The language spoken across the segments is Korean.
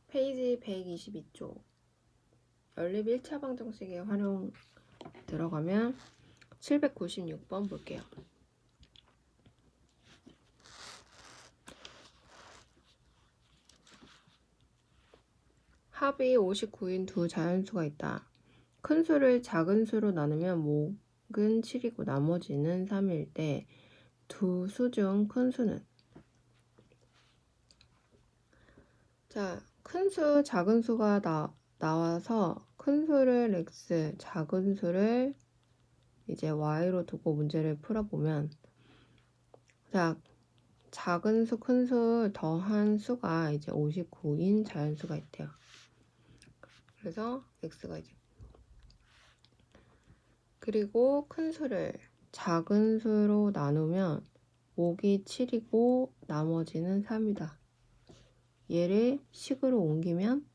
페이지 122쪽 연립 1차 방정식의 활용 들어가면 796번 볼게요. 합이 59인 두 자연수가 있다. 큰 수를 작은 수로 나누면 목은 7이고 나머지는 3일 때 두 수 중 큰 수는? 자, 큰 수, 작은 수가 나와서 큰 수를 x, 작은 수를 이제 y로 두고 문제를 풀어보면, 자, 작은 수, 큰 수 더한 수가 이제 59인 자연수가 있대요. 그래서 x가 이제 그리고 큰 수를 작은 수로 나누면 목이 7이고 나머지는 3이다. 얘를 식으로 옮기면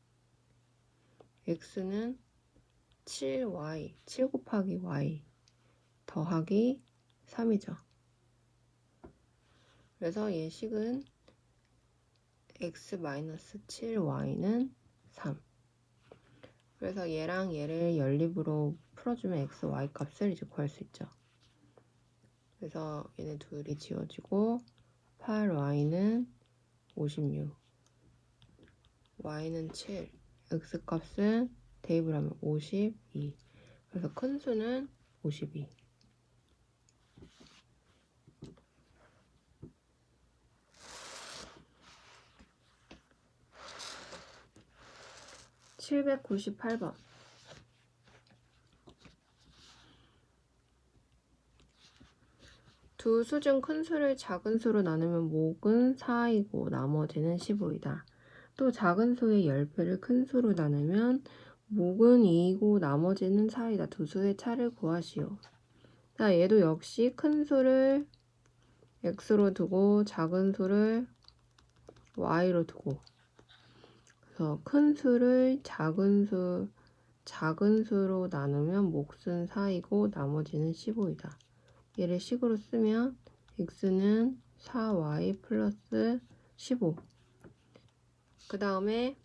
x는 7y, 7 곱하기 y 더하기 3이죠. 그래서 얘 식은 x-7y는 3. 그래서 얘랑 얘를 연립으로 풀어주면 x, y 값을 이제 구할 수 있죠. 그래서 얘네 둘이 지워지고 8y는 56, y는 7, x 값은 대입을 하면 52. 그래서 큰 수는 52. (798번) 두 수 중 큰 수를 작은 수로 나누면 목은 4이고 나머지는 15이다. 또 작은 수의 10배를 큰 수로 나누면 목은 2이고 나머지는 4이다. 두 수의 차를 구하시오. 자, 얘도 역시 큰 수를 x로 두고 작은 수를 y로 두고, 그래서 큰 수를 작은 수로 나누면 몫은 4이고 나머지는 15이다. 얘를 식으로 쓰면 x는 4y 플러스 15. 그 다음에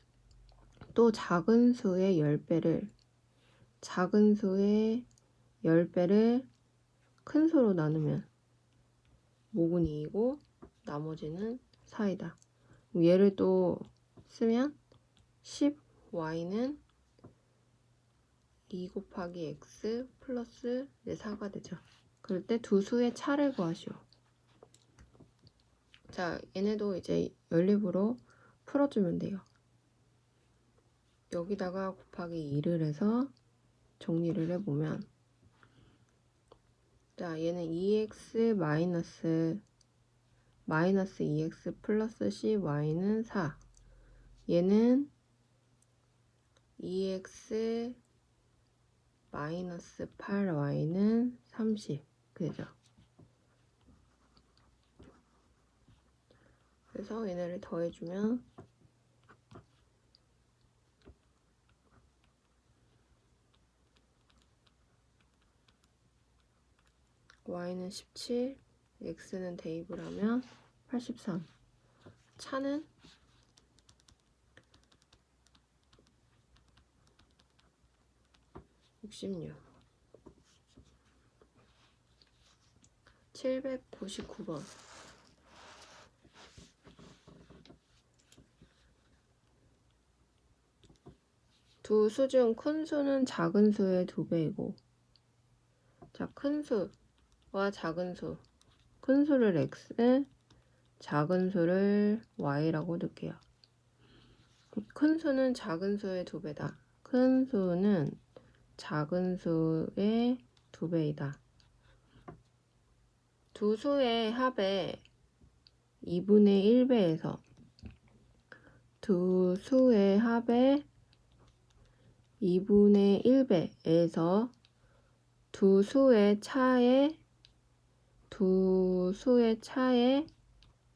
또 작은 수의 10배를 큰 수로 나누면 목은 2이고 나머지는 4이다. 얘를 또 쓰면 10y는 2 곱하기 x 플러스 4가 되죠. 그럴 때 두 수의 차를 구하시오. 자, 얘네도 이제 연립으로 풀어주면 돼요. 여기다가 곱하기 2를 해서 정리를 해보면, 자, 얘는 2x 마이너스 2x 플러스 cy는 4. 얘는 2x 마이너스 8y는 30. 그죠? 그래서 얘네를 더해주면 y는 17, x는 대입을 하면 83. 차는 66. 799번. 두 수 중 큰 수는 작은 수의 2배이고, 자, 큰 수와 작은 수, 큰 수를 x, 작은 수를 y라고 넣을게요. 큰 수는 작은 수의 2배다. 큰 수는 작은 수의 2배이다. 두 수의 합의 2분의 1배에서 두 수의 합의 2분의 1배에서 두 수의 차에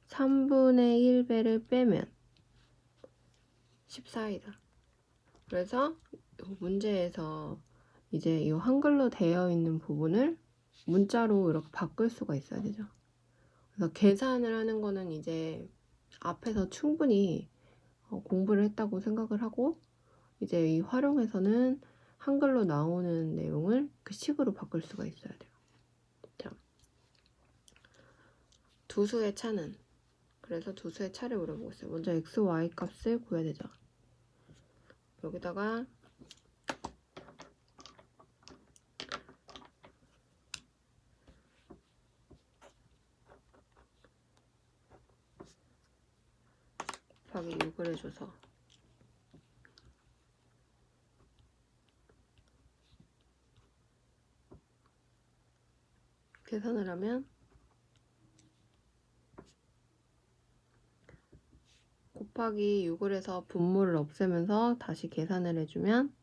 3분의 1배를 빼면 14이다. 그래서 문제에서 이제 이 한글로 되어 있는 부분을 문자로 이렇게 바꿀 수가 있어야 되죠. 그래서 계산을 하는 거는 이제 앞에서 충분히 공부를 했다고 생각을 하고 이제 이 활용해서는 한글로 나오는 내용을 그 식으로 바꿀 수가 있어야 돼요. 자, 두 수의 차는, 그래서 두 수의 차를 물어보겠어요. 먼저 x, y 값을 구해야 되죠. 여기다가 곱하기 6을 해줘서 계산을 하면 곱하기 6을 해서 분모를 없애면서 다시 계산을 해주면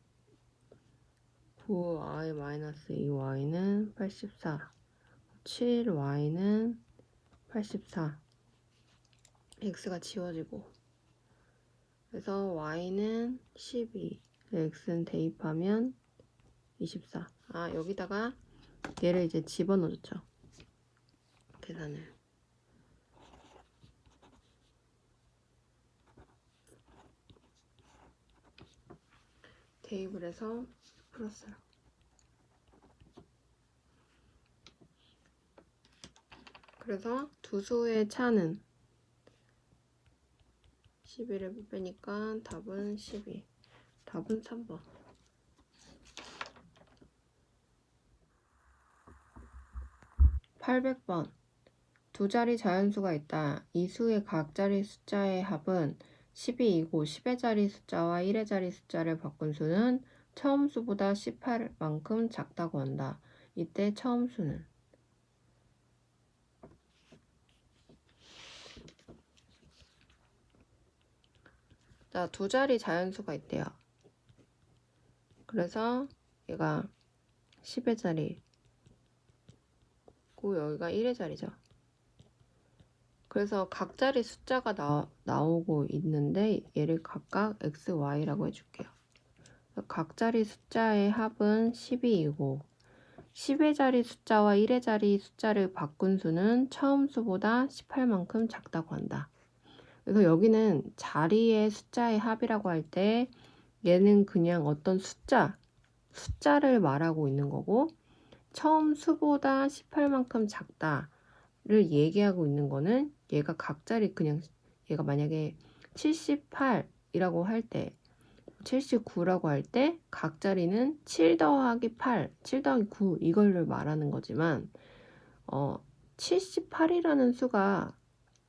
9y-2y는 84, 7y는 84, x가 지워지고, 그래서 y는 12, x는 대입하면 24. 여기다가 얘를 이제 집어넣어줬죠. 계산을. 대입을 해서 풀었어요. 그래서 두 수의 차는 11을 빼니까 답은 12. 답은 3번. 800번. 두 자리 자연수가 있다. 이 수의 각 자리 숫자의 합은 12이고 10의 자리 숫자와 1의 자리 숫자를 바꾼 수는 처음 수보다 18만큼 작다고 한다. 이때 처음 수는? 자, 두 자리 자연수가 있대요. 그래서 얘가 10의 자리고 여기가 1의 자리죠. 그래서 각 자리 숫자가 나오고 있는데 얘를 각각 x, y라고 해줄게요. 각 자리 숫자의 합은 12이고 10의 자리 숫자와 1의 자리 숫자를 바꾼 수는 처음 수보다 18만큼 작다고 한다. 그래서 여기는 자리의 숫자의 합이라고 할 때 얘는 그냥 어떤 숫자를 말하고 있는 거고, 처음 수보다 18만큼 작다를 얘기하고 있는 거는 얘가 각 자리, 그냥 얘가 만약에 78이라고 할 때, 79라고 할 때 각 자리는 7 더하기 8, 7 더하기 9 이걸 말하는 거지만 78이라는 수가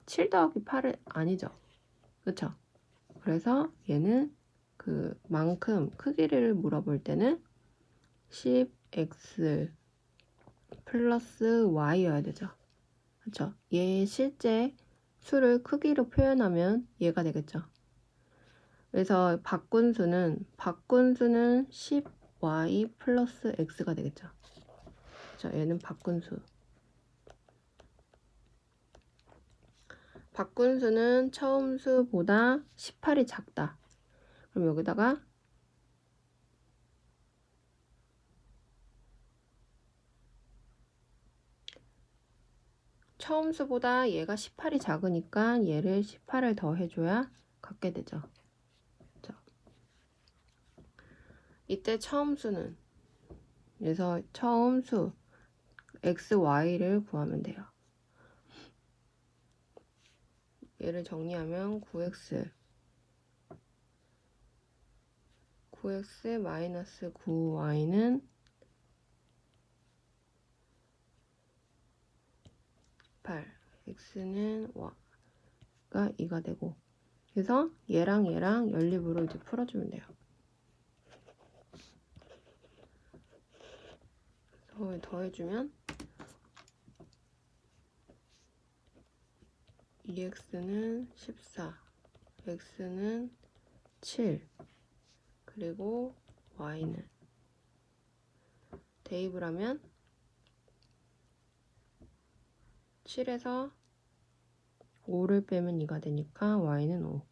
7 더하기 8은 아니죠. 그쵸? 그래서 얘는 그 만큼 크기를 물어볼 때는 10x 플러스 y여야 되죠. 그쵸? 얘 실제 수를 크기로 표현하면 얘가 되겠죠. 그래서 바꾼 수는 10y 플러스 x가 되겠죠. 자, 얘는 바꾼 수. 바꾼 수는 처음 수보다 18이 작다. 그럼 여기다가 처음 수보다 얘가 18이 작으니까 얘를 18을 더해줘야 갖게 되죠. 이때 처음 수는, 그래서 처음 수 x, y를 구하면 돼요. 얘를 정리하면 9x 마이너스 9y는 8, x는 가 2가 되고, 그래서 얘랑 연립으로 이제 풀어주면 돼요. 더해주면 2x는 14, x는 7, 그리고 y는 대입을 하면 7에서 5를 빼면 2가 되니까 y는 5.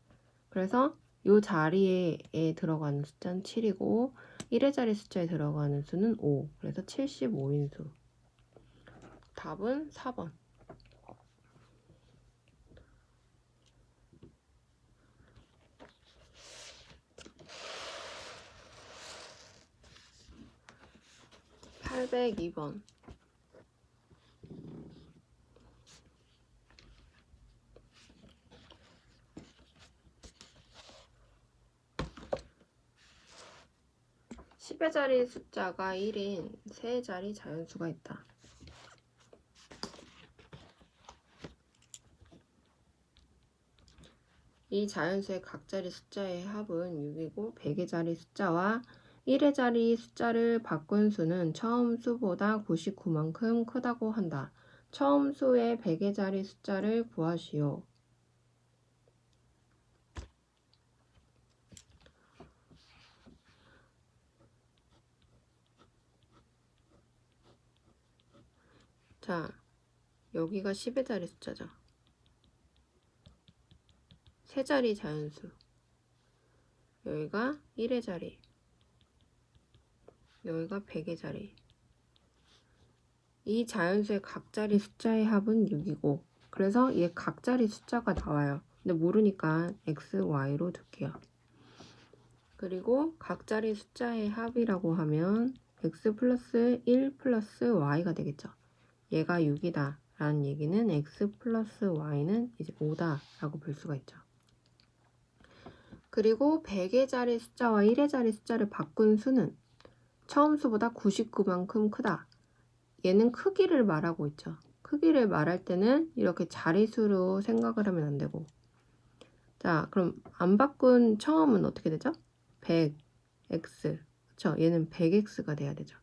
그래서 이 자리에 들어가는 숫자는 7이고 1의 자리 숫자에 들어가는 수는 5. 그래서 75인수. 답은 4번. 802번. (10의) 자리 숫자가 1인 3의 자리 자연수가 있다. 이 자연수의 각자리 숫자의 합은 6이고 100의 자리 숫자와 1의 자리 숫자를 바꾼 수는 처음 수보다 99만큼 크다고 한다. 처음 수의 100의 자리 숫자를 구하시오. 자, 여기가 10의 자리 숫자죠. 3자리 자연수. 여기가 1의 자리. 여기가 100의 자리. 이 자연수의 각자리 숫자의 합은 6이고 그래서 얘 각자리 숫자가 나와요. 근데 모르니까 x, y로 둘게요. 그리고 각자리 숫자의 합이라고 하면 x 플러스 1 플러스 y가 되겠죠. 얘가 6이다 라는 얘기는 x 플러스 y는 이제 5다 라고 볼 수가 있죠. 그리고 100의 자리 숫자와 1의 자리 숫자를 바꾼 수는 처음 수보다 99만큼 크다. 얘는 크기를 말하고 있죠. 크기를 말할 때는 이렇게 자리수로 생각을 하면 안 되고. 자, 그럼 안 바꾼 처음은 어떻게 되죠? 100x. 그쵸? 얘는 100x가 돼야 되죠.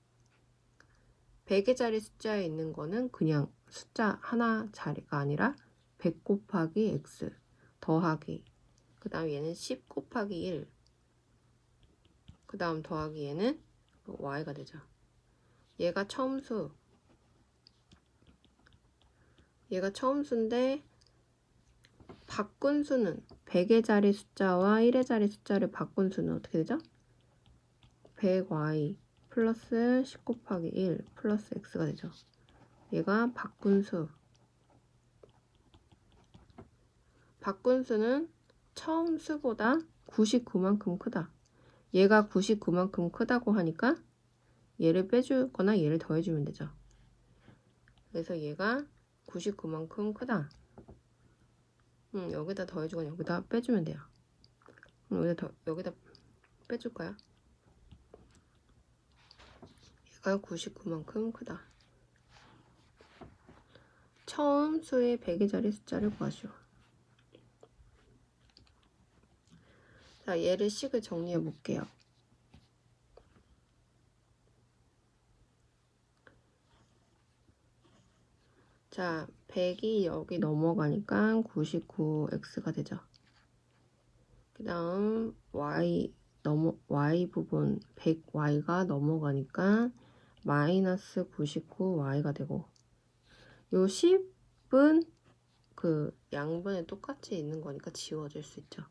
100의 자리 숫자에 있는 거는 그냥 숫자 하나 자리가 아니라 100 곱하기 x 더하기 그 다음 얘는 10 곱하기 1 그 다음 더하기 얘는 y가 되죠. 얘가 처음수 얘가 처음수인데 바꾼 수는 100의 자리 숫자와 1의 자리 숫자를 바꾼 수는 어떻게 되죠? 100y 플러스 10 곱하기 1 플러스 x가 되죠. 얘가 바꾼 수. 바꾼 수는 처음 수보다 99만큼 크다. 얘가 99만큼 크다고 하니까 얘를 빼주거나 얘를 더해주면 되죠. 그래서 얘가 99만큼 크다. 여기다 더해주거나 여기다 빼주면 돼요. 여기다 빼줄까요? 얘가 99만큼 크다. 처음 수의 100의 자리 숫자를 구하시오. 자, 얘를 식을 정리해 볼게요. 자, 100이 여기 넘어가니까 99x가 되죠. 그 다음 y 부분 100y가 넘어가니까 마이너스 99y가 되고 요 10은 그 양분에 똑같이 있는 거니까 지워질 수 있죠.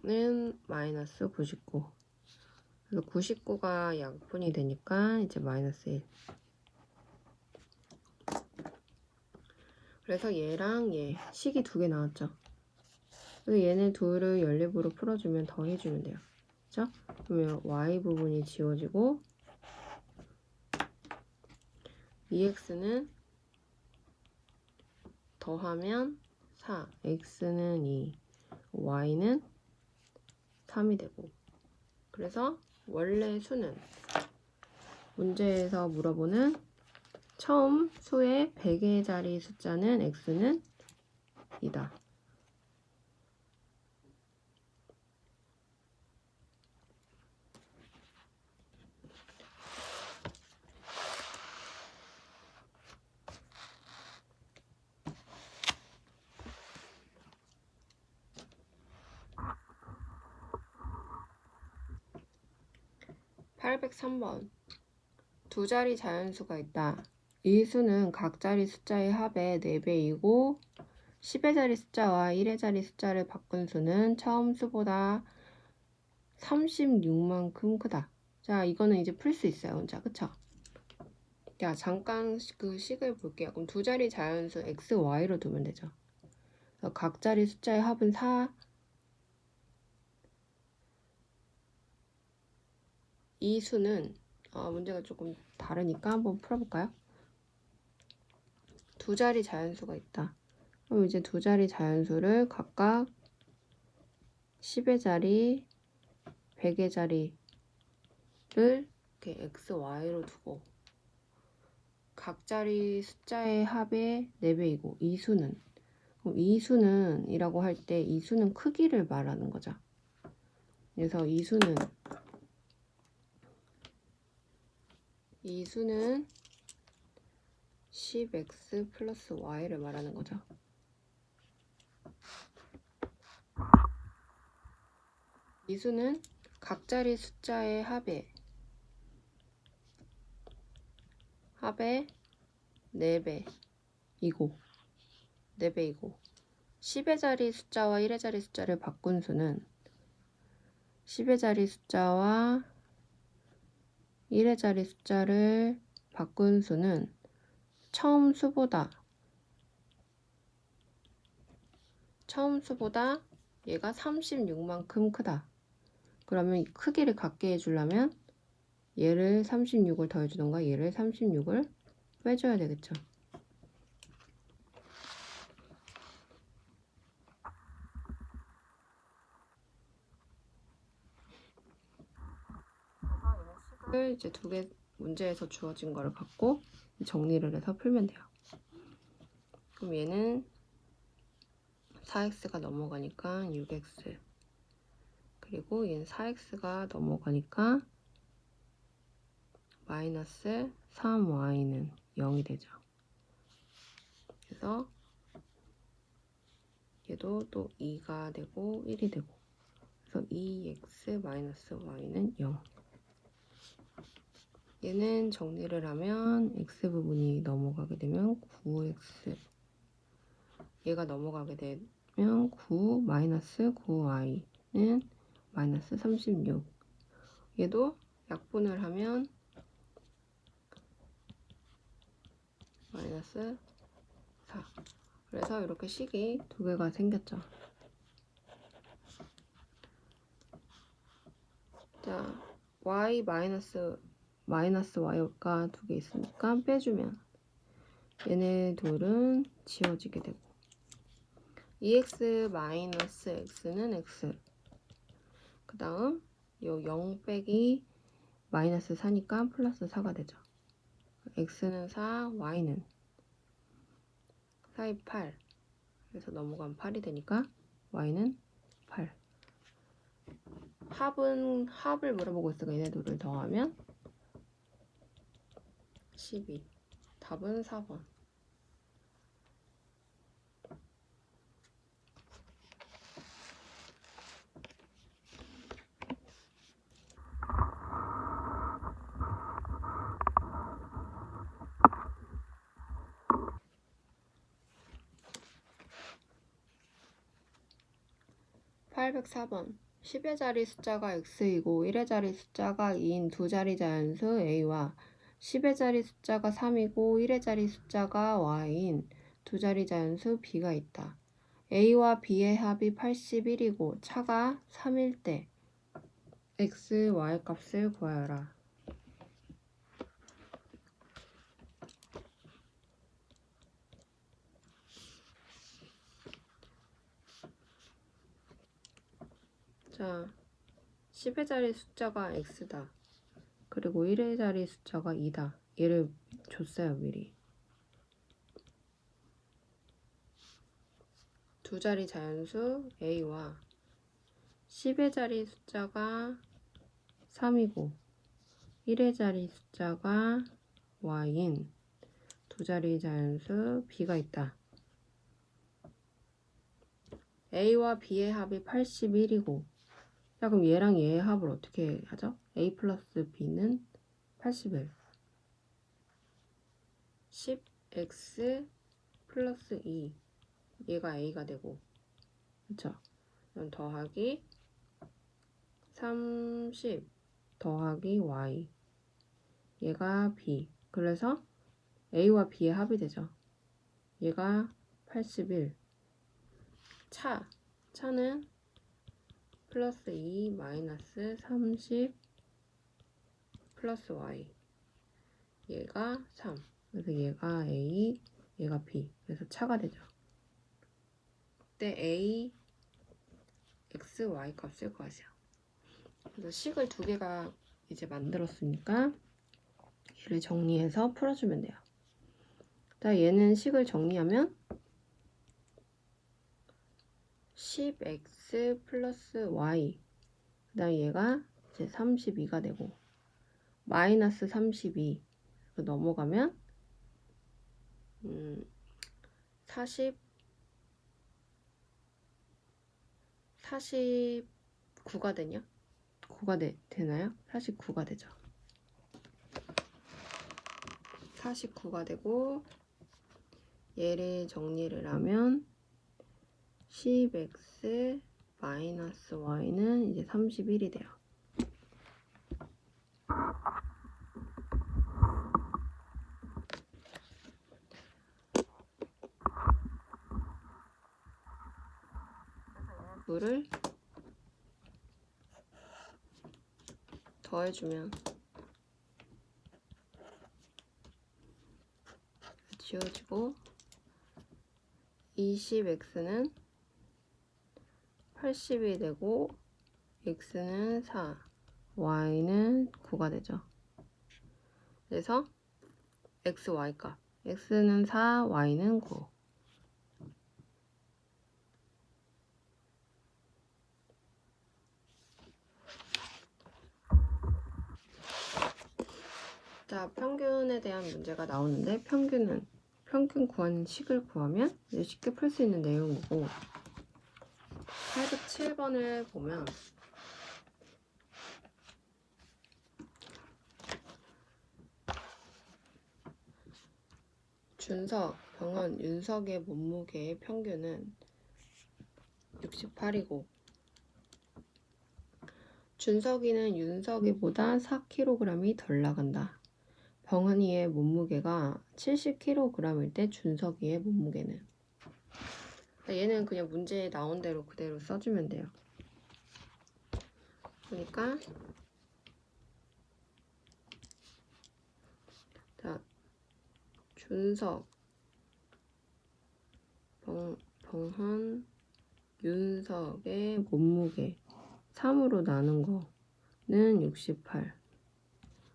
는 마이너스 99. 그래서 99가 양분이 되니까 이제 마이너스 1. 그래서 얘랑 얘 식이 2개 나왔죠. 그래서 얘네 둘을 연립으로 풀어주면 더해주면 돼요. 그죠? 그러면 y 부분이 지워지고 2x는 더하면 4, x는 2, y는 3이 되고 그래서 원래 수는 문제에서 물어보는 처음 수의 100의 자리 숫자는 x는 2다. (803번) 두 자리 자연수가 있다. 이 수는 각 자리 숫자의 합의 4배이고 10의 자리 숫자와 1의 자리 숫자를 바꾼 수는 처음 수보다 36만큼 크다. 자, 이거는 이제 풀 수 있어요, 혼자. 그쵸? 자, 잠깐 그 식을 볼게요. 그럼 두 자리 자연수 x, y로 두면 되죠. 각 자리 숫자의 합은 4. 이 수는 문제가 조금 다르니까 한번 풀어볼까요? 두 자리 자연수가 있다. 그럼 이제 두 자리 자연수를 각각 10의 자리, 100의 자리를 이렇게 x, y로 두고 각 자리 숫자의 합의 4배이고 이 수는, 그럼 이 수는 이라고 할 때 이 수는 크기를 말하는 거죠. 그래서 이 수는 10x 플러스 y를 말하는 거죠. 이 수는 각 자리 숫자의 합의 4배이고 10의 자리 숫자와 1의 자리 숫자를 바꾼 수는 10의 자리 숫자와 1의 자리 숫자를 바꾼 수는 처음 수보다 얘가 36만큼 크다. 그러면 크기를 같게 해주려면 얘를 36을 더해주던가 얘를 36을 빼줘야 되겠죠. 식을 이제 두 개 문제에서 주어진 거를 갖고 정리를 해서 풀면 돼요. 그럼 얘는 4x가 넘어가니까 6x, 그리고 얘는 4x가 넘어가니까 마이너스 3y는 0이 되죠. 그래서 얘도 또 2가 되고 1이 되고, 그래서 2x 마이너스 y는 0. 얘는 정리를 하면 x 부분이 넘어가게 되면 9x, 얘가 넘어가게 되면 9 마이너스 9y는 마이너스 36. 얘도 약분을 하면 마이너스 4. 그래서 이렇게 식이 두 개가 생겼죠. 자, y 마이너스 y가 두 개 있으니까 빼주면 얘네 둘은 지워지게 되고 2x 마이너스 x는 x, 그 다음 요 0 빼기 마이너스 4니까 플러스 4가 되죠. x는 4, y는 4의 8, 그래서 넘어가면 8이 되니까 y는 8. 합을 물어보고 있으니까 얘네 둘을 더하면 12. 답은 4번. (804번) 10의 자리 숫자가 x이고 1의 자리 숫자가 2인 두 자리 자연수 a와 10의 자리 숫자가 3이고 1의 자리 숫자가 y인 두 자리 자연수 b가 있다. a와 b의 합이 81이고 차가 3일 때 x, y 값을 구하여라. 자, 10의 자리 숫자가 x다. 그리고 1의 자리 숫자가 2다. 얘를 줬어요, 미리. 두 자리 자연수 a와 10의 자리 숫자가 3이고 1의 자리 숫자가 y인 두 자리 자연수 b가 있다. a와 b의 합이 81이고, 자, 그럼 얘랑 얘의 합을 어떻게 하죠? a 플러스 b는 81. 10x 플러스 2, 얘가 a가 되고, 그쵸? 그럼 더하기 30 더하기 y, 얘가 b. 그래서 a와 b의 합이 되죠. 얘가 81. 차는 플러스 2 마이너스 30 플러스 y, 얘가 3. 그래서 얘가 A, 얘가 B. 그래서 차가 되죠. 그때 A, X, Y 값을 구하세요. 그래서 식을 두 개가 이제 만들었으니까 얘를 정리해서 풀어주면 돼요. 자, 얘는 식을 정리하면 10x 플러스 y, 그 다음 얘가 이제 32가 되고 마이너스 32 넘어가면 49가 되냐? 9가 되나요? 49가 되죠. 49가 되고 얘를 정리를 하면 10x 마이너스 y는 이제 31이 돼요. 이거를 더해주면 지워지고 20x는 80이 되고 x는 4, y는 9가 되죠. 그래서 x, y 값 x는 4, y는 9. 자, 평균에 대한 문제가 나오는데 평균 구하는 식을 구하면 쉽게 풀 수 있는 내용이고 807번을 보면 준석, 병헌, 윤석의 몸무게의 평균은 68이고 준석이는 윤석이보다 4kg이 덜 나간다. 병헌이의 몸무게가 70kg일 때 준석이의 몸무게는, 얘는 그냥 문제에 나온 대로 그대로 써주면 돼요. 그러니까 자, 준석, 병헌, 윤석의 몸무게 3으로 나눈 거는 68.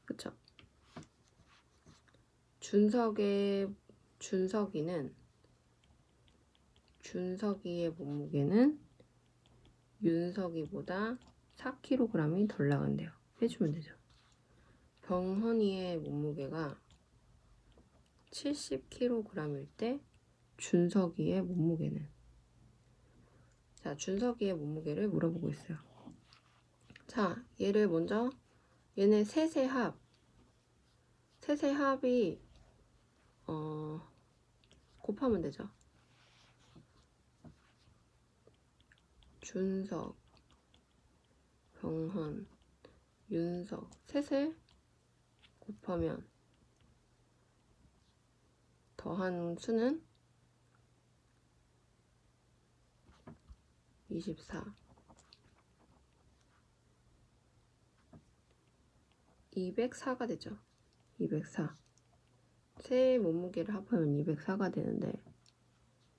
그쵸? 준석이의 몸무게는 윤석이보다 4kg이 덜 나간대요. 해주면 되죠. 병헌이의 몸무게가 70kg일 때 준석이의 몸무게는, 자, 준석이의 몸무게를 물어보고 있어요. 자, 얘를 먼저 얘네 셋의 합이 곱하면 되죠. 준석, 병헌, 윤석 셋을 곱하면 더한 수는 24. 204가 되죠. 204. 세 몸무게를 합하면 204가 되는데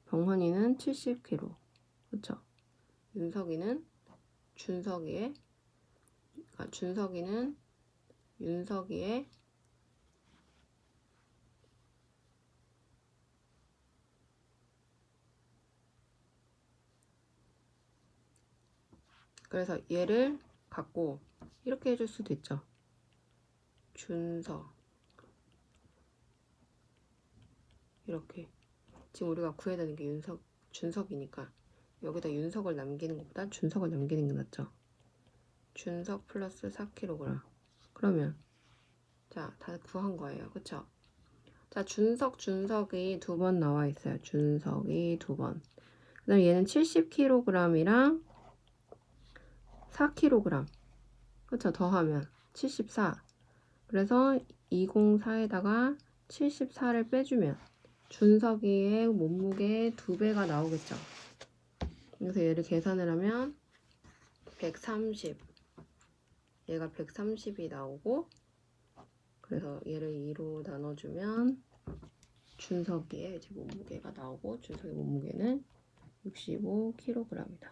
병헌이는 70kg. 그쵸? 준석이는 윤석이의 그래서 얘를 갖고 이렇게 해줄 수도 있죠. 준석 이렇게, 지금 우리가 구해야 되는 게 준석이니까 여기다 윤석을 남기는 것보다 준석을 남기는 게 낫죠. 준석 플러스 4kg. 그러면 자, 다 구한 거예요. 그쵸? 자, 준석이 2번 나와 있어요. 준석이 2번. 그 다음에 얘는 70kg이랑 4kg. 그쵸? 더하면 74. 그래서 204에다가 74를 빼주면 준석이의 몸무게의 2배가 나오겠죠. 그래서 얘를 계산을 하면 130. 얘가 130이 나오고, 그래서 얘를 2로 나눠주면 준석이의 이제 몸무게가 나오고 준석의 몸무게는 65kg이다.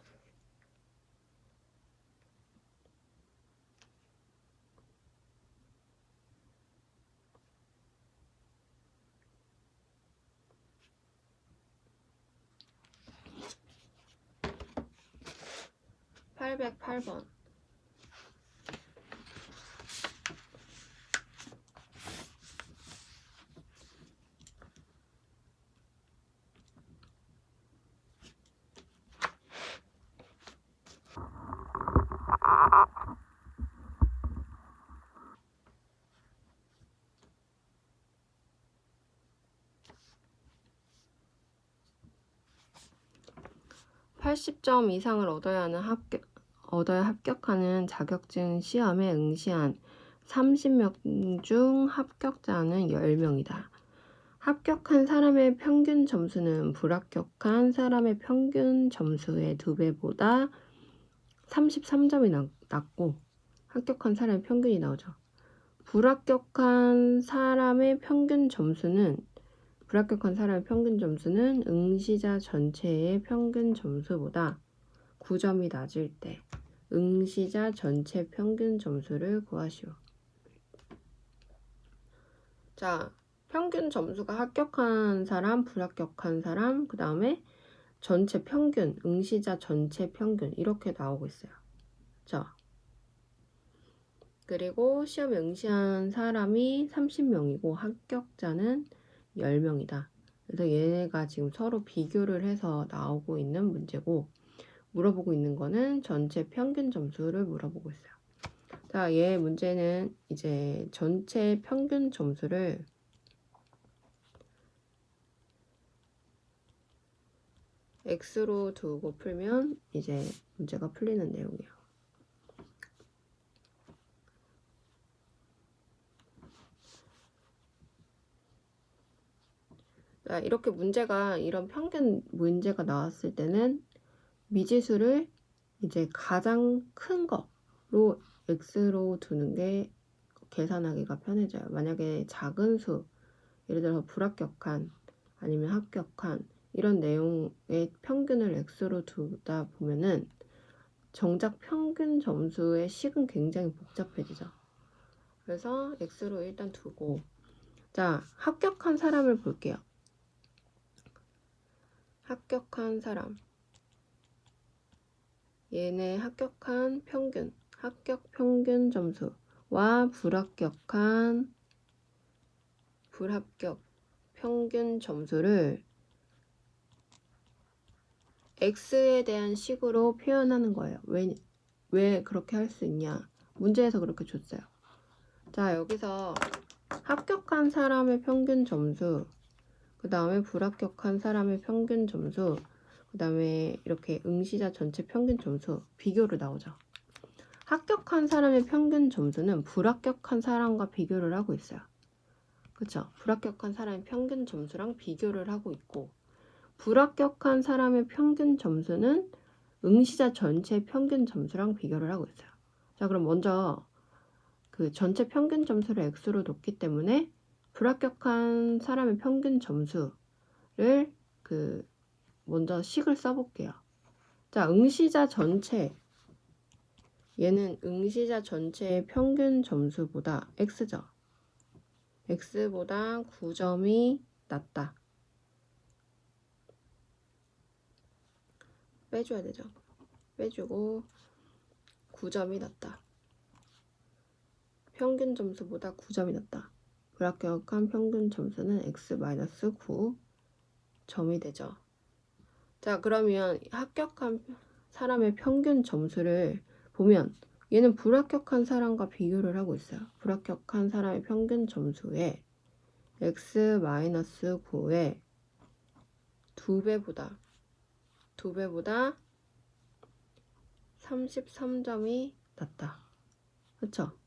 (808번) 80점 이상을 얻어야 합격하는 자격증 시험에 응시한 30명 중 합격자는 10명이다. 합격한 사람의 평균 점수는 불합격한 사람의 평균 점수의 2배보다 33점이 낮고 합격한 사람의 평균이 나오죠. 불합격한 사람의 평균 점수는 응시자 전체의 평균 점수보다 9점이 낮을 때 응시자 전체 평균 점수를 구하시오. 자, 평균 점수가 합격한 사람, 불합격한 사람, 그 다음에 전체 평균, 응시자 전체 평균 이렇게 나오고 있어요. 자, 그리고 시험에 응시한 사람이 30명이고 합격자는 10명이다. 그래서 얘네가 지금 서로 비교를 해서 나오고 있는 문제고, 물어보고 있는 거는 전체 평균 점수를 물어보고 있어요. 자, 얘 문제는 이제 전체 평균 점수를 x로 두고 풀면 이제 문제가 풀리는 내용이에요. 자, 이렇게 이런 평균 문제가 나왔을 때는 미지수를 이제 가장 큰 거로 x로 두는 게 계산하기가 편해져요. 만약에 작은 수, 예를 들어서 불합격한 아니면 합격한 이런 내용의 평균을 x로 두다 보면은 정작 평균 점수의 식은 굉장히 복잡해지죠. 그래서 x로 일단 두고, 자, 합격한 사람을 볼게요. 합격한 사람, 얘네 합격한 평균, 합격 평균 점수와 불합격 평균 점수를 x에 대한 식으로 표현하는 거예요. 왜 그렇게 할 수 있냐? 문제에서 그렇게 줬어요. 자, 여기서 합격한 사람의 평균 점수, 그 다음에 불합격한 사람의 평균 점수, 그 다음에 이렇게 응시자 전체 평균 점수 비교를 나오죠. 합격한 사람의 평균 점수는 불합격한 사람과 비교를 하고 있어요. 그쵸? 불합격한 사람의 평균 점수랑 비교를 하고 있고, 불합격한 사람의 평균 점수는 응시자 전체 평균 점수랑 비교를 하고 있어요. 자, 그럼 먼저 그 전체 평균 점수를 x로 뒀기 때문에 불합격한 사람의 평균 점수를 먼저 식을 써볼게요. 자, 응시자 전체, 얘는 응시자 전체의 평균 점수보다 x죠. x보다 9점이 낮다. 빼줘야 되죠. 빼주고 9점이 낮다. 평균 점수보다 9점이 낮다. 불합격한 평균 점수는 x-9점이 되죠. 자, 그러면 합격한 사람의 평균 점수를 보면 얘는 불합격한 사람과 비교를 하고 있어요. 불합격한 사람의 평균 점수에 x-9의 2배보다 33점이 낮다. 그쵸?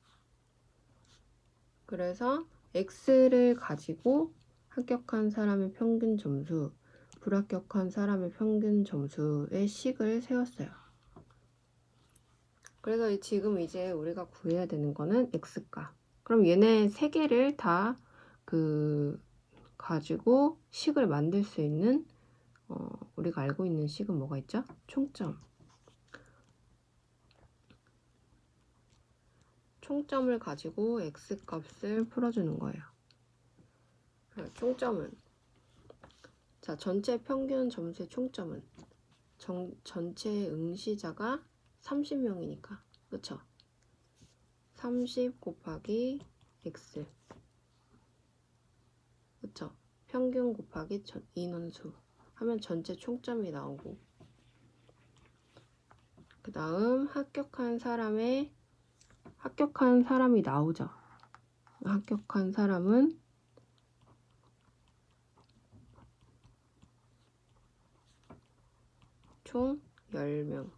그래서 x를 가지고 합격한 사람의 평균 점수, 불합격한 사람의 평균 점수의 식을 세웠어요. 그래서 지금 이제 우리가 구해야 되는 거는 x값. 그럼 얘네 세 개를 다 가지고 식을 만들 수 있는 우리가 알고 있는 식은 뭐가 있죠? 총점. 총점을 가지고 x값을 풀어주는 거예요. 총점은 자 전체 평균 점수의 총점은 전체 응시자가 30명이니까 그쵸? 30 곱하기 x 그쵸? 평균 곱하기 인원수 하면 전체 총점이 나오고 그 다음 합격한 사람이 나오죠. 합격한 사람은 총 10명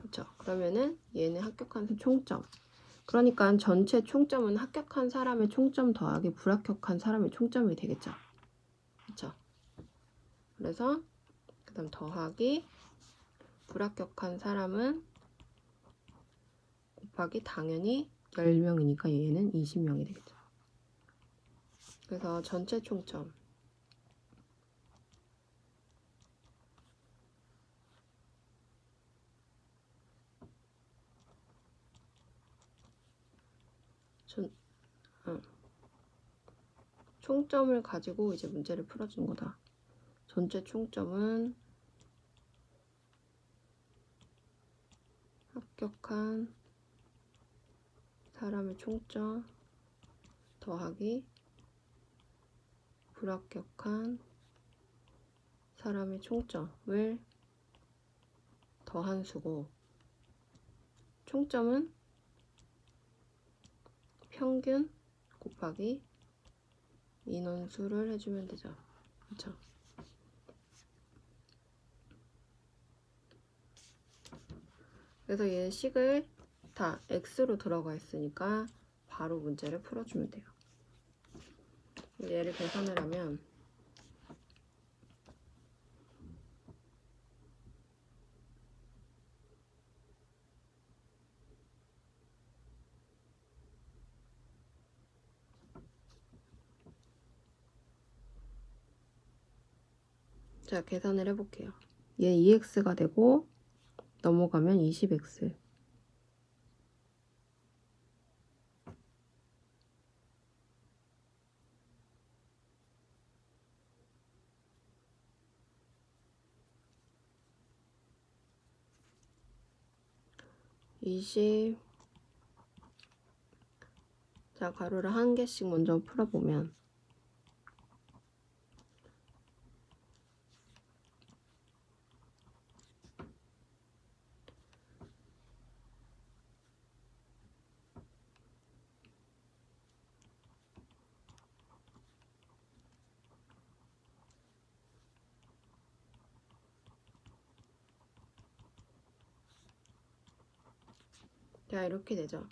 그쵸? 그러면은 얘는 합격한 사람 총점 그러니까 전체 총점은 합격한 사람의 총점 더하기 불합격한 사람의 총점이 되겠죠. 그쵸? 그래서 그 다음 더하기 불합격한 사람은 곱하기 당연히 10명이니까 얘는 20명이 되겠죠. 그래서 전체 총점 총점을 가지고 이제 문제를 풀어준 거다. 전체 총점은 합격한 사람의 총점 더하기 불합격한 사람의 총점을 더한 수고 총점은 평균 곱하기 인원수를 해주면 되죠. 그쵸? 그래서 얘 식을 다 x로 들어가 있으니까 바로 문제를 풀어주면 돼요. 얘를 계산을 하면 자 계산을 해볼게요. 얘 2x가 되고 넘어가면 20x 20 자 가로를 한 개씩 먼저 풀어보면 자 이렇게 되죠.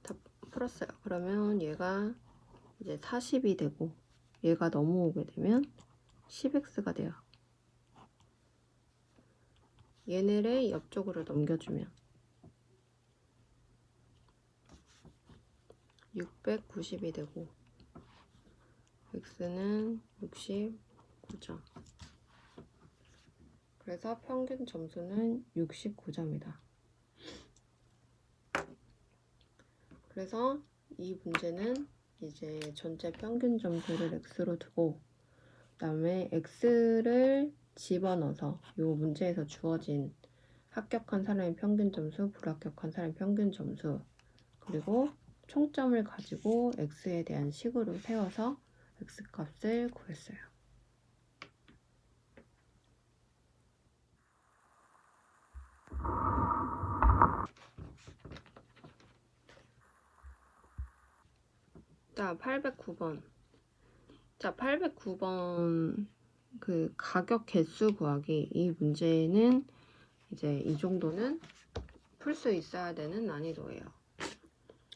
다 풀었어요. 그러면 얘가 이제 40이 되고 얘가 넘어오게 되면 10x가 돼요. 얘네를 옆쪽으로 넘겨주면 690이 되고 x는 69점 그래서 평균 점수는 69점이다. 그래서 이 문제는 이제 전체 평균 점수를 x로 두고 그 다음에 x를 집어넣어서 이 문제에서 주어진 합격한 사람의 평균 점수, 불합격한 사람의 평균 점수 그리고 총점을 가지고 x에 대한 식으로 세워서 x값을 구했어요. 자, 809번. 자, 809번 그 가격 개수 구하기 이 문제는 이제 이 정도는 풀 수 있어야 되는 난이도예요.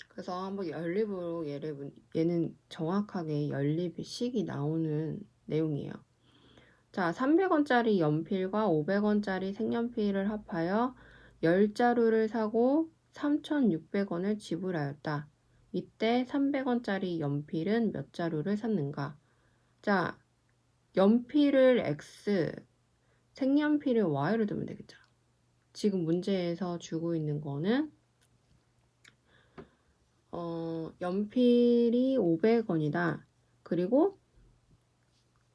그래서 한번 연립으로 얘는 정확하게 연립식이 나오는 내용이에요. 자, 300원짜리 연필과 500원짜리 색연필을 합하여 10자루를 사고 3,600원을 지불하였다. 이때 300원짜리 연필은 몇 자루를 샀는가? 자, 연필을 X, 색연필을 Y로 두면 되겠죠. 지금 문제에서 주고 있는 거는 연필이 500원이다. 그리고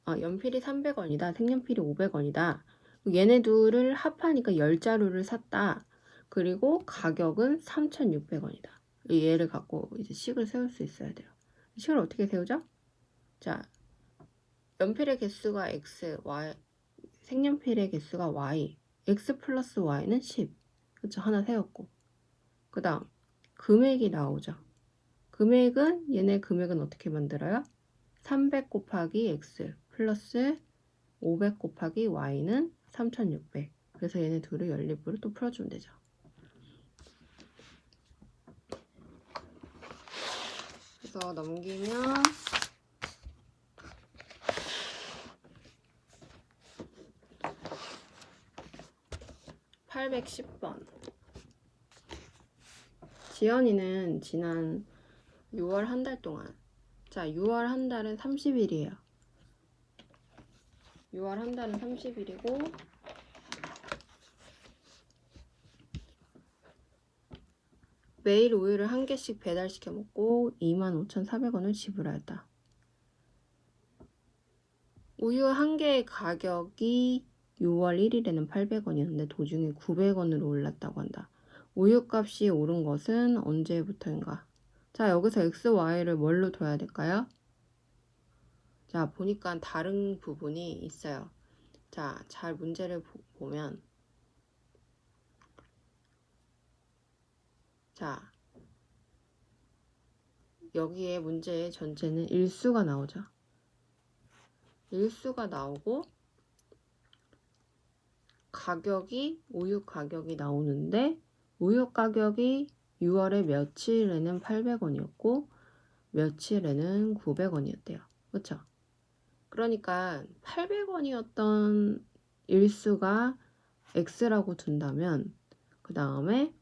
연필이 300원이다. 색연필이 500원이다. 얘네 둘을 합하니까 10자루를 샀다. 그리고 가격은 3,600원이다. 얘를 갖고 이제 식을 세울 수 있어야 돼요. 식을 어떻게 세우죠? 자, 연필의 개수가 X, Y, 색연필의 개수가 Y, X 플러스 Y는 10. 그쵸? 하나 세웠고. 그 다음, 금액이 나오죠. 금액은, 얘네 금액은 어떻게 만들어요? 300 곱하기 X 플러스 500 곱하기 Y는 3,600. 그래서 얘네 둘을 연립으로 또 풀어주면 되죠. 그래서 넘기면 810번. 지연이는 지난 6월 한 달 동안, 자, 6월 한 달은 30일이에요. 6월 한 달은 30일이고 매일 우유를 한 개씩 배달시켜 먹고 25,400원을 지불하였다. 우유 한 개의 가격이 6월 1일에는 800원이었는데 도중에 900원으로 올랐다고 한다. 우유값이 오른 것은 언제부터인가? 자, 여기서 X, Y를 뭘로 둬야 될까요? 자, 보니까 다른 부분이 있어요. 자, 잘 문제를 보면 자, 여기에 문제의 전체는 일수가 나오죠. 일수가 나오고 가격이 우유 가격이 나오는데 우유 가격이 6월에 며칠에는 800원이었고 며칠에는 900원이었대요. 그렇죠? 그러니까 800원이었던 일수가 X라고 둔다면 그 다음에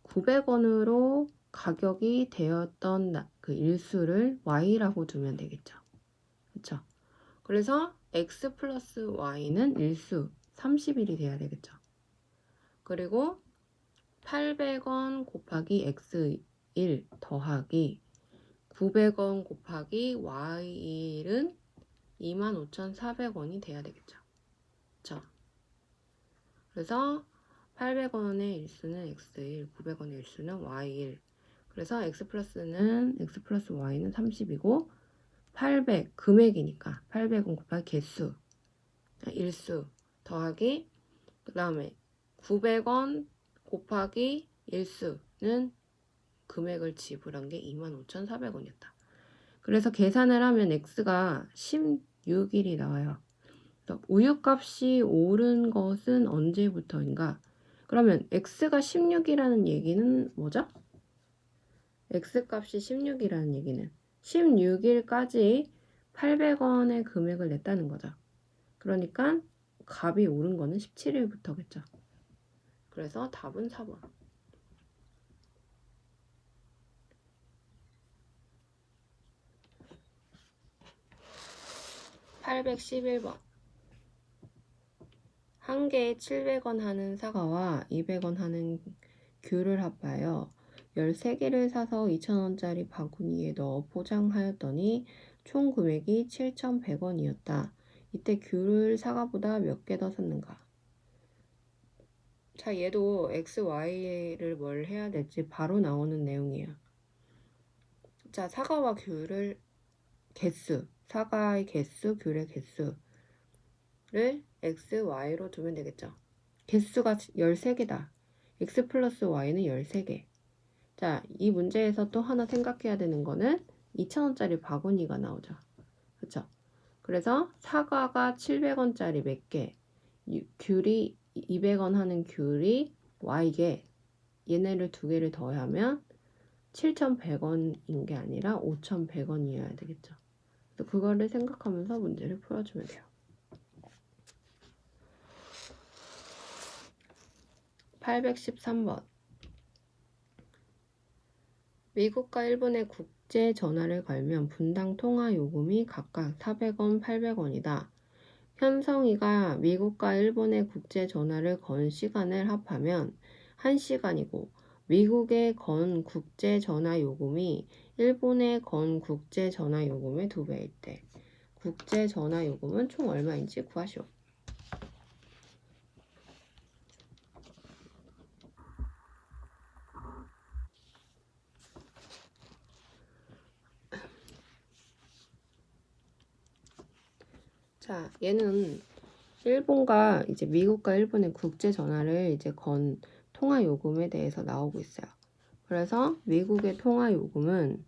900원으로 가격이 되었던 그 일수를 Y라고 두면 되겠죠. 그렇죠? 그래서 X 플러스 Y는 일수 30일이 돼야 되겠죠. 그리고 800원 곱하기 X1 더하기 900원 곱하기 Y1은 25,400원이 돼야 되겠죠. 그쵸? 그래서 800원의 일수는 X1, 900원의 일수는 Y1. 그래서 X 플러스 Y는 30이고 800 금액이니까 800원 곱하기 개수 일수 더하기 그 다음에 900원 곱하기 일수는 금액을 지불한 게 25,400원이었다. 그래서 계산을 하면 X가 16일이 나와요. 그래서 우유값이 오른 것은 언제부터인가? 그러면 X가 16이라는 얘기는 뭐죠? X값이 16이라는 얘기는 16일까지 800원의 금액을 냈다는 거죠. 그러니까 값이 오른 거는 17일부터겠죠. 그래서 답은 4번. 811번. 한 개에 700원 하는 사과와 200원 하는 귤을 합하여 13개를 사서 2,000원짜리 바구니에 넣어 포장하였더니 총 금액이 7,100원이었다. 이때 귤을 사과보다 몇 개 더 샀는가? 자, 얘도 X, Y를 뭘 해야 될지 바로 나오는 내용이에요. 자, 사과와 귤을 개수, 사과의 개수, 귤의 개수를 X, Y로 두면 되겠죠. 개수가 13개다. X 플러스 Y는 13개. 자, 이 문제에서 또 하나 생각해야 되는 거는 2,000원짜리 바구니가 나오죠. 그쵸? 그래서 사과가 700원짜리 몇 개, 귤이 200원 하는 귤이 Y개, 얘네를 두 개를 더하면 7,100원인 게 아니라 5,100원이어야 되겠죠. 그래서 그거를 생각하면서 문제를 풀어주면 돼요. 813번. 미국과 일본에 국제 전화를 걸면 분당 통화 요금이 각각 400원, 800원이다. 현성이가 미국과 일본에 국제 전화를 건 시간을 합하면 1시간이고 미국에 건 국제 전화 요금이 일본에 건 국제 전화 요금의 2배 있대. 국제 전화 요금은 총 얼마인지 구하시오. 자, 얘는 일본과 이제 미국과 일본의 국제 전화를 이제 건 통화 요금에 대해서 나오고 있어요. 그래서 미국의 통화 요금은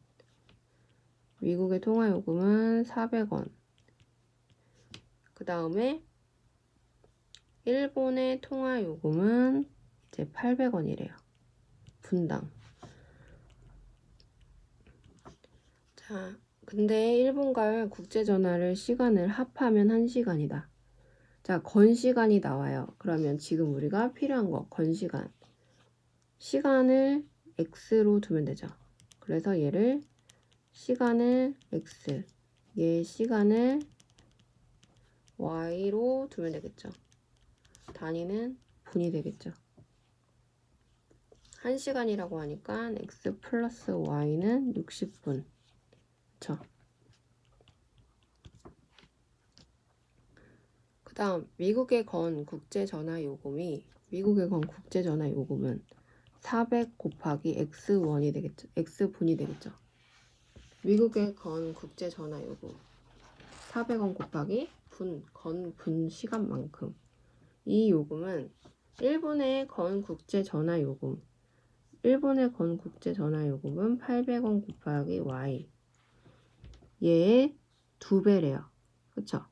400원. 그 다음에 일본의 통화 요금은 이제 800원이래요. 분당. 자, 근데 일본과 국제 전화를 시간을 합하면 1시간이다. 자, 건 시간이 나와요. 그러면 지금 우리가 필요한 거, 건 시간. 시간을 x로 두면 되죠. 그래서 얘를 시간을 x, 얘 시간을 y로 두면 되겠죠. 단위는 분이 되겠죠. 1시간이라고 하니까 x 플러스 y는 60분. 그쵸? 그 다음 미국에 건 국제전화 요금은 400 곱하기 x1이 되겠죠. x분이 되겠죠. 미국에 건 국제전화 요금 400원 곱하기 건 시간만큼. 이 요금은 일본의 건 국제전화 요금은 800원 곱하기 y. 얘의 2배래요. 그쵸?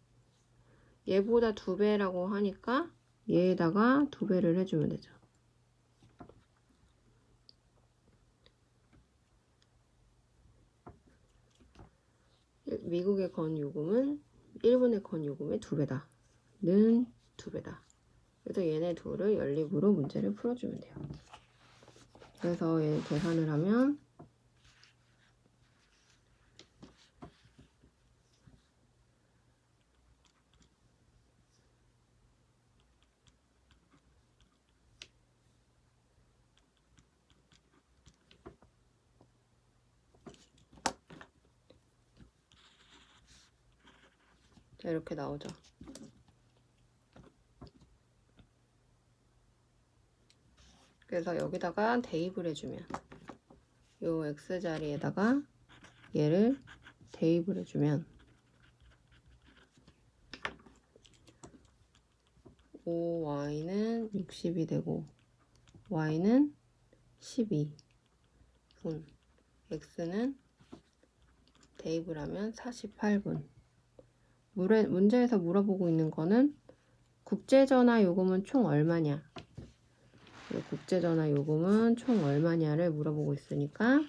얘보다 2배라고 하니까 얘에다가 2배를 해주면 되죠. 미국의 건 요금은 일본의 건 요금의 2배다. 는 2배다. 그래서 얘네 둘을 연립으로 문제를 풀어주면 돼요. 그래서 얘 계산을 하면 자, 이렇게 나오죠. 그래서 여기다가 대입을 해주면 요 x자리에다가 얘를 대입을 해주면 5y는 60이 되고 y는 12분, x는 대입을 하면 48분. 문제에서 물어보고 있는 거는 국제전화 요금은 총 얼마냐? 국제전화 요금은 총 얼마냐를 물어보고 있으니까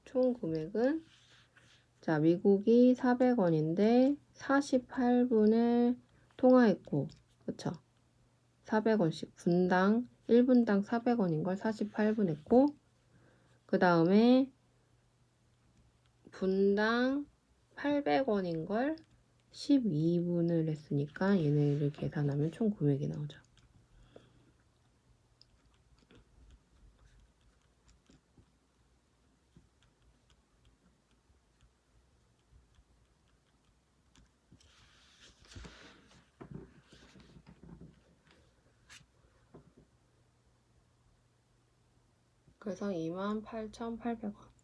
총 금액은 자, 미국이 400원인데 48분을 통화했고, 그쵸? 400원씩 1분당 400원인 걸 48분 했고, 그 다음에 분당 800원인 걸 12분을 했으니까 얘네를 계산하면 총 금액이 나오죠. 그래서 28,800원.